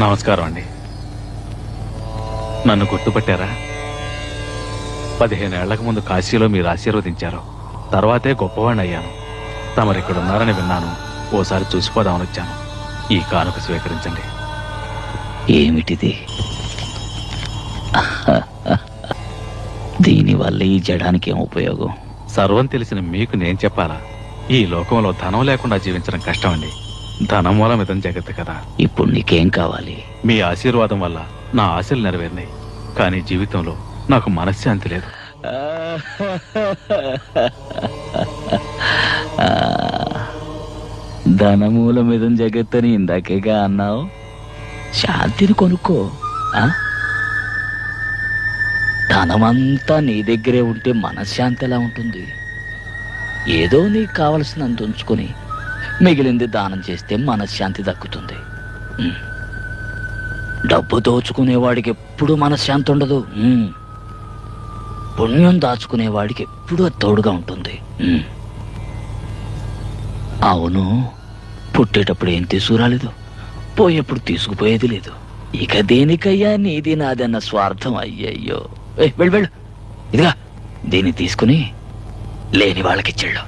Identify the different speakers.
Speaker 1: నమస్కారం అండి. నన్ను గుర్తుపట్టారా? 15 ఏళ్లకు ముందు కాశీలో మీరు ఆశీర్వదించారు. తర్వాతే గొప్పవాణ్ణి అయ్యాను. తమరిక్కడ ఉన్నారని విన్నాను. ఓసారి చూసిపోదామని వచ్చాను. ఈ కానుక స్వీకరించండి.
Speaker 2: ఏమిటిది? దీనివల్ల ఈ జడానికి ఏం ఉపయోగం?
Speaker 1: సర్వం తెలిసిన మీకు నేను చెప్పాలా? ఈ లోకంలో ధనం లేకుండా జీవించడం కష్టం అండి. ధనం మూలం ఇదం జగత్తు కదా.
Speaker 2: ఇప్పుడు నీకేం కావాలి?
Speaker 1: మీ ఆశీర్వాదం వల్ల నా ఆశలు నెరవేరినాయి. కానీ జీవితంలో నాకు మనశ్శాంతి లేదు.
Speaker 2: ధనమూలమిదం జగత్తని ఇందాకేగా అన్నావు. శాంతిని కొనుక్కో. ధనమంతా నీ దగ్గరే ఉంటే మనశ్శాంతి ఎలా ఉంటుంది? ఏదో నీకు కావలసినంత ఉంచుకొని మిగిలింది దానం చేస్తే మనశ్శాంతి దక్కుతుంది. డబ్బు దోచుకునేవాడికి ఎప్పుడు మనశ్శాంతి ఉండదు. పుణ్యం దాచుకునేవాడికి ఎప్పుడూ తోడుగా ఉంటుంది. అవును, పుట్టేటప్పుడు ఏం తీసుకురాలేదు, పోయేప్పుడు తీసుకుపోయేది లేదు. ఇక దేనికయ్యా నీది నాదన్న స్వార్థం? అయ్యయ్యో, వెళ్ళు వెళ్ళు. ఇదిగా దీన్ని తీసుకుని లేని వాళ్ళకిచ్చాడు.